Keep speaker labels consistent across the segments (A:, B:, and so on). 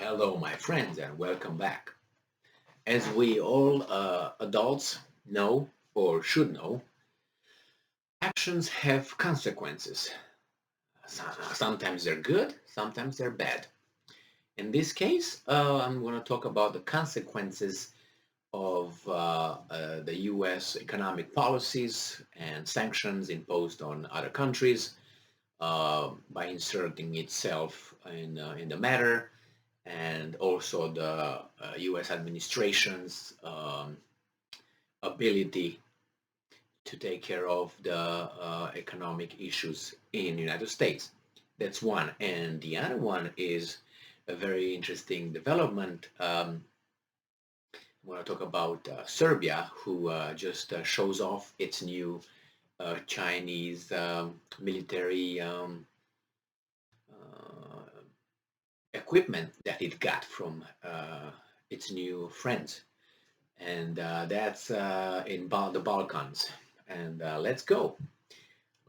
A: Hello, my friends, and welcome back. As we all adults know or should know, actions have consequences. Sometimes they're good, sometimes they're bad. In this case, I'm going to talk about the consequences of the US economic policies and sanctions imposed on other countries by inserting itself in the matter, and also the US administration's ability to take care of the economic issues in the United States. That's one. And the other one is a very interesting development. I want to talk about Serbia, who just shows off its new Chinese military uh, equipment that it got from its new friends. And that's in the Balkans. And let's go.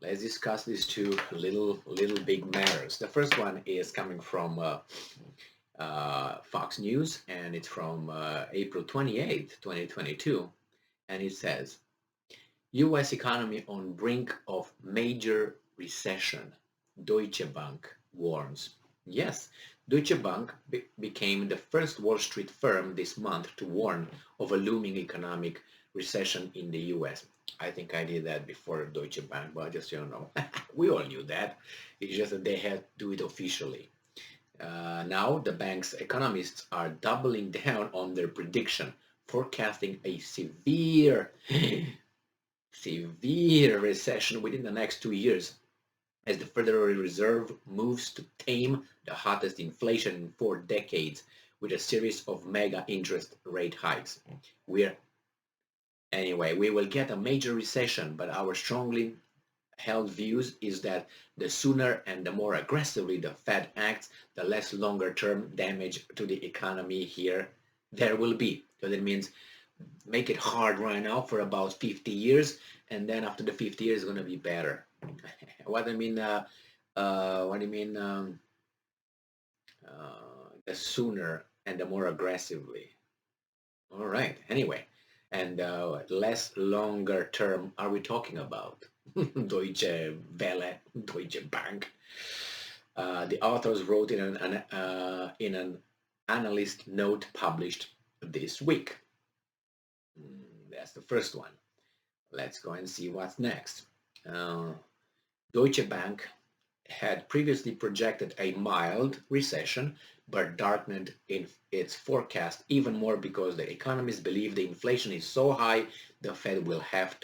A: Let's discuss these two little big matters. The first one is coming from Fox News, and it's from April 28th, 2022, and it says, U.S. economy on brink of major recession. Deutsche Bank warns. Yes, Deutsche Bank became the first Wall Street firm this month to warn of a looming economic recession in the US. I think I did that before Deutsche Bank, but just so you know, we all knew that. It's just that they had to do it officially. Now, the bank's economists are doubling down on their prediction, forecasting a severe recession within the next 2 years as the Federal Reserve moves to tame the hottest inflation in 4 decades with a series of mega interest rate hikes. We're Anyway, we will get a major recession, but our strongly held views is that the sooner and the more aggressively the Fed acts, the less longer-term damage to the economy here there will be. So that means make it hard right now for about 50 years, and then after the 50 years, it's going to be better. What I mean, what do you mean? The sooner and the more aggressively. All right. Anyway, and less longer term are we talking about? Deutsche Welle, Deutsche Bank. The authors wrote in an analyst note published this week. That's the first one. Let's go and see what's next. Uh, Deutsche Bank had previously projected a mild recession, but darkened in its forecast even more because the economists believe the inflation is so high the Fed will have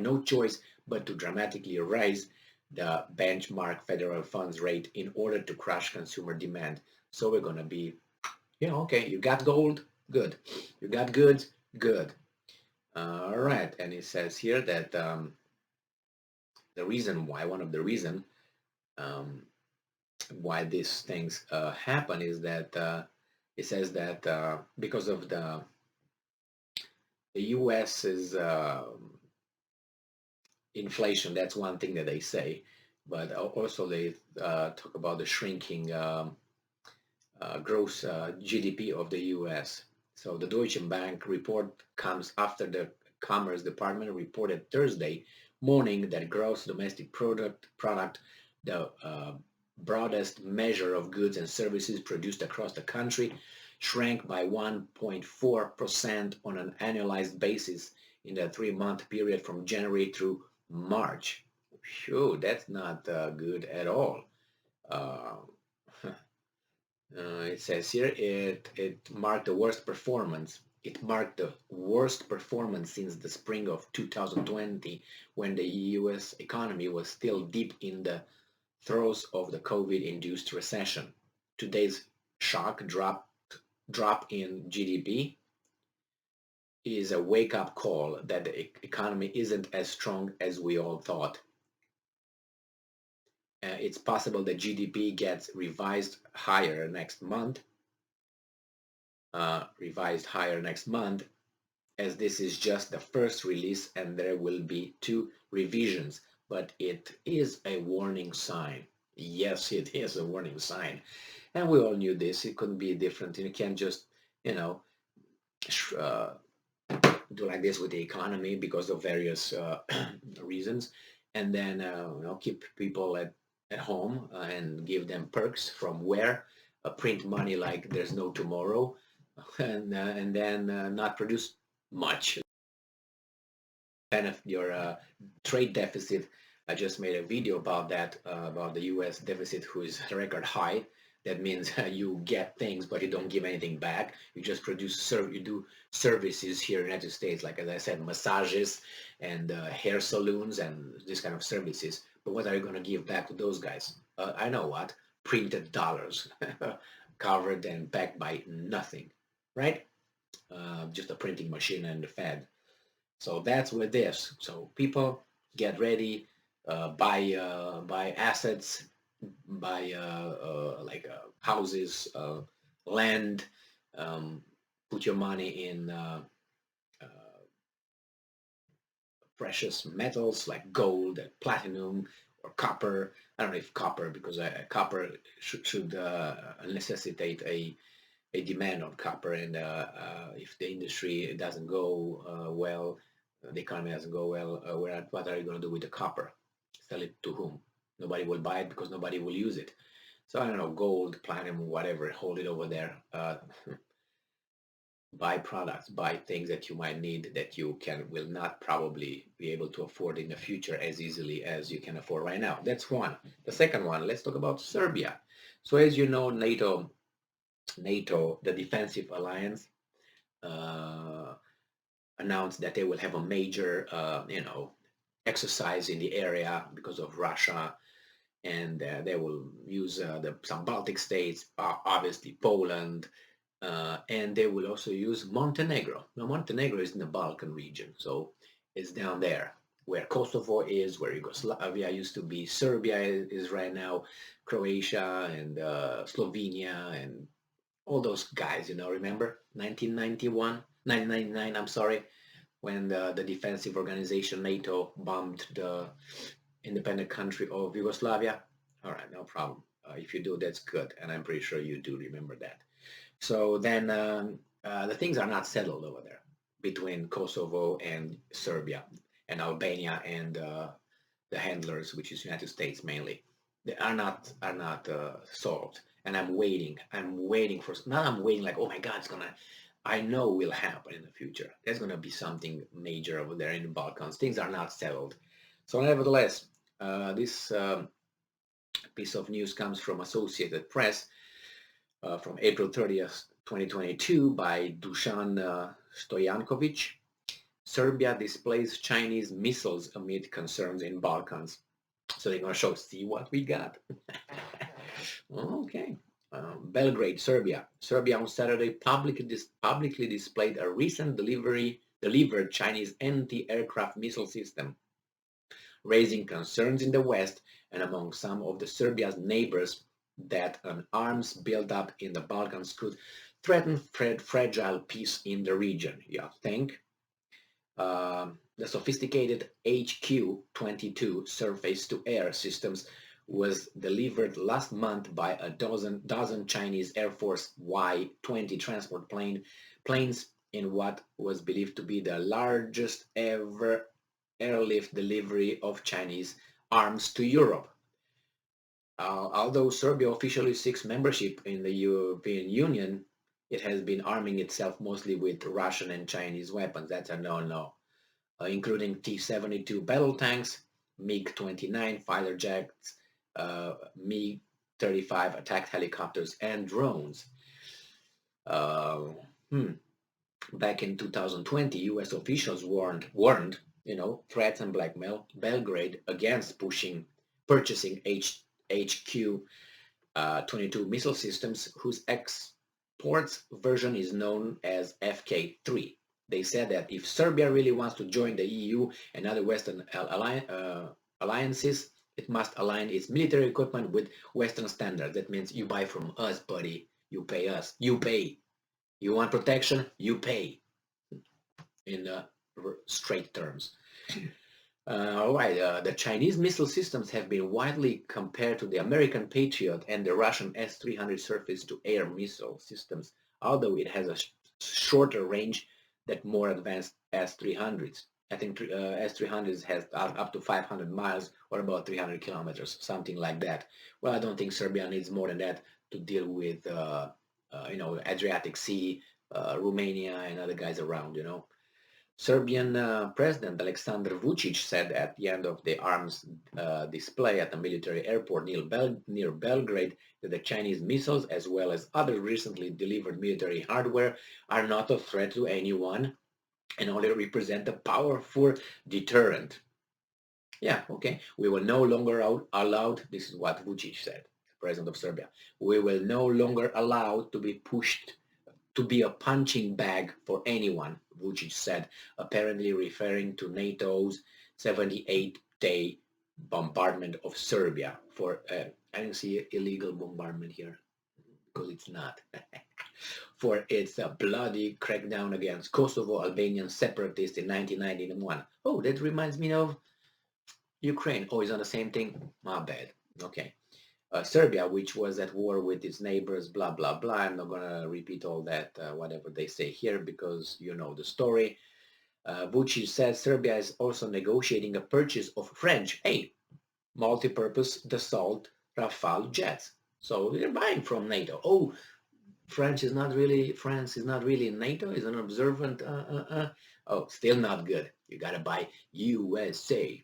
A: no choice but to dramatically raise the benchmark federal funds rate in order to crush consumer demand. So we're gonna be, okay, you got gold, good. You got goods, good. All right, and it says here that one of the reason um, why these things happen is that it says that because of the U.S.'s inflation, that's one thing that they say, but also they talk about the shrinking gross GDP of the U.S. So the Deutsche Bank report comes after the Commerce Department reported Thursday morning that gross domestic product, the broadest measure of goods and services produced across the country, shrank by 1.4% on an annualized basis in the 3-month period from January through March. Phew, that's not good at all. Uh, it says here it marked the worst performance. It marked the worst performance since the spring of 2020, when the U.S. economy was still deep in the throes of the COVID-induced recession. Today's shock drop in GDP is a wake-up call that the economy isn't as strong as we all thought. It's possible that GDP gets revised higher next month, as this is just the first release and there will be 2 revisions, but it is a warning sign. Yes, it is a warning sign. And we all knew this. It couldn't be different. You can't just, you know, do like this with the economy because of various reasons, and then keep people at home and give them perks from where print money like there's no tomorrow, and then not produce much. Kind of your trade deficit. I just made a video about that, about the U.S. deficit, who is record high. That means you get things, but you don't give anything back. You just you do services here in the United States, like as I said, massages and hair salons and this kind of services. But what are you going to give back to those guys? I know what, printed dollars, covered and backed by nothing, right? Just a printing machine and the Fed. So that's what this. So people get ready, buy assets, buy like houses, land, put your money in uh, precious metals like gold, and platinum, or copper. I don't know if copper, because copper should necessitate a demand on copper, and if the industry doesn't go well, the economy doesn't go well, what are you going to do with the copper? Sell it to whom? Nobody will buy it because nobody will use it. So I don't know, gold, platinum, whatever, hold it over there. Buy products, buy things that you might need that you will not probably be able to afford in the future as easily as you can afford right now. That's one. The second one, let's talk about Serbia. So as you know, NATO, the defensive alliance, uh, announced that they will have a major, exercise in the area because of Russia, and they will use some Baltic states, obviously Poland, and they will also use Montenegro. Now, Montenegro is in the Balkan region, so it's down there where Kosovo is, where Yugoslavia used to be, Serbia is right now, Croatia and Slovenia and all those guys, remember 1991, 1999, I'm sorry, when the defensive organization NATO bombed the independent country of Yugoslavia. All right, no problem. If you do, that's good, and I'm pretty sure you do remember that. So then the things are not settled over there between Kosovo and Serbia and Albania and the handlers, which is United States mainly. They are not solved, and I'm waiting. I'm waiting for now. I'm waiting like, oh my God, it's gonna. I know will happen in the future. There's gonna be something major over there in the Balkans. Things are not settled. So nevertheless, this piece of news comes from Associated Press from April 30th, 2022 by Dusan Stojankovic. Serbia displays Chinese missiles amid concerns in Balkans. So they're going to show, see what we got. Okay. Belgrade, Serbia. Serbia on Saturday publicly displayed a recent delivered Chinese anti-aircraft missile system, raising concerns in the West and among some of the Serbia's neighbors that an arms buildup in the Balkans could threaten fragile peace in the region. You think? The sophisticated HQ-22 surface-to-air systems was delivered last month by a dozen Chinese Air Force Y-20 transport planes in what was believed to be the largest ever airlift delivery of Chinese arms to Europe. Although Serbia officially seeks membership in the European Union, it has been arming itself mostly with Russian and Chinese weapons. That's a no-no, including T-72 battle tanks, MiG-29 fighter jets, MiG-35 attack helicopters, and drones. Back in 2020, U.S. officials warned, threats and blackmail Belgrade against purchasing HQ-22 missile systems, whose exports version is known as FK-3. They said that if Serbia really wants to join the EU and other Western alliances, it must align its military equipment with Western standards. That means you buy from us, buddy. You pay us. You pay. You want protection? You pay. In straight terms. All right, the Chinese missile systems have been widely compared to the American Patriot and the Russian S-300 surface-to-air missile systems, although it has a shorter range than more advanced S-300s. I think S-300s has up to 500 miles or about 300 kilometers, something like that. Well, I don't think Serbia needs more than that to deal with, Adriatic Sea, Romania, and other guys around, Serbian President Aleksandar Vučić said at the end of the arms display at the military airport near Belgrade that the Chinese missiles, as well as other recently delivered military hardware, are not a threat to anyone and only represent a powerful deterrent. Yeah, okay. We will no longer allowed, this is what Vučić said, President of Serbia, we will no longer allow to be pushed to be a punching bag for anyone, Vučić said, apparently referring to NATO's 78-day bombardment of Serbia for, I don't see illegal bombardment here, because it's not, for its bloody crackdown against Kosovo Albanian separatists in 1991. Oh, that reminds me of Ukraine. Oh, it's on the same thing? My bad. Okay. Serbia, which was at war with its neighbors, blah, blah, blah. I'm not going to repeat all that, whatever they say here, because you know the story. Vucic says Serbia is also negotiating a purchase of French, multi-purpose Dassault Rafale jets. So they're buying from NATO. Oh, France is not really in NATO. Is an observant. Oh, still not good. You got to buy USA.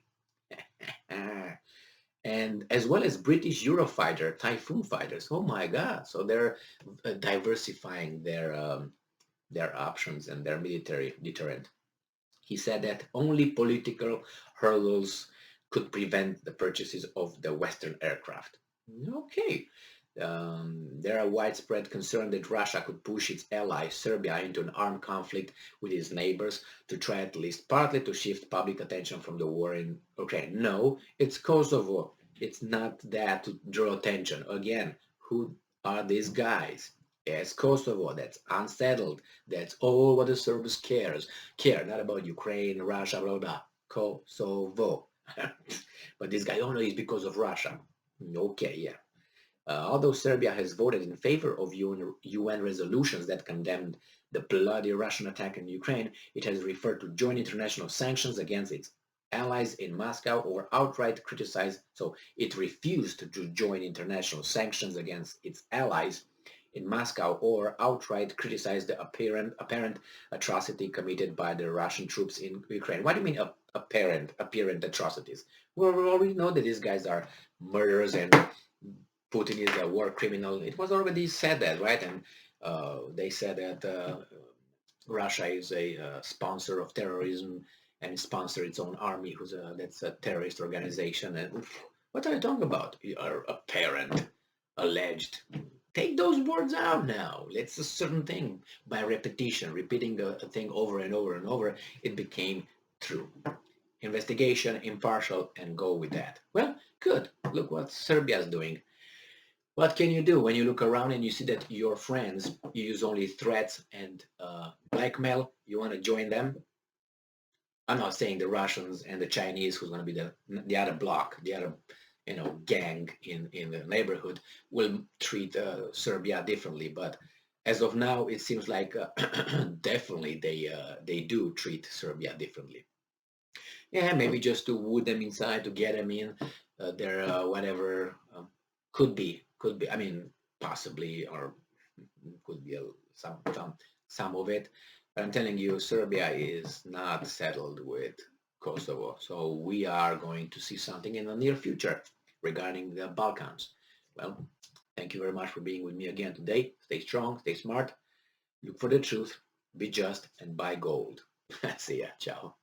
A: And as well as British Eurofighter Typhoon fighters. Oh my God! So they're diversifying their options and their military deterrent. He said that only political hurdles could prevent the purchases of the Western aircraft. Okay. There are widespread concern that Russia could push its ally Serbia into an armed conflict with its neighbors to try at least partly to shift public attention from the war in Ukraine. No, it's Kosovo. It's not that to draw attention. Again, who are these guys? Yes, Kosovo. That's unsettled. That's all what the Serbs care, not about Ukraine, Russia, blah, blah. Kosovo. But this guy, oh no, it's because of Russia. Okay, yeah. Although Serbia has voted in favor of UN resolutions that condemned the bloody Russian attack in Ukraine, it has referred to joint international sanctions against its allies in Moscow or outright criticized, so it refused to join international sanctions against its allies in Moscow or outright criticize the apparent atrocity committed by the Russian troops in Ukraine. What do you mean apparent atrocities? Well, we already know that these guys are murderers and Putin is a war criminal. It was already said that, right? And they said that Russia is a sponsor of terrorism and sponsor its own army, that's a terrorist organization. And what are you talking about? You are apparent, alleged. Take those words out now. It's a certain thing. By repetition, repeating a thing over and over and over, it became true. Investigation, impartial, and go with that. Well, good. Look what Serbia is doing. What can you do when you look around and you see that your friends use only threats and blackmail? You want to join them? I'm not saying the Russians and the Chinese, who's going to be the other block, the other gang in the neighborhood, will treat Serbia differently. But as of now, it seems like definitely they do treat Serbia differently. Yeah, maybe just to woo them inside, to get them in, their whatever could be. I mean, possibly, or could be some of it. But I'm telling you, Serbia is not settled with Kosovo. So we are going to see something in the near future regarding the Balkans. Well, thank you very much for being with me again today. Stay strong, stay smart, look for the truth, be just, and buy gold. See ya. Ciao.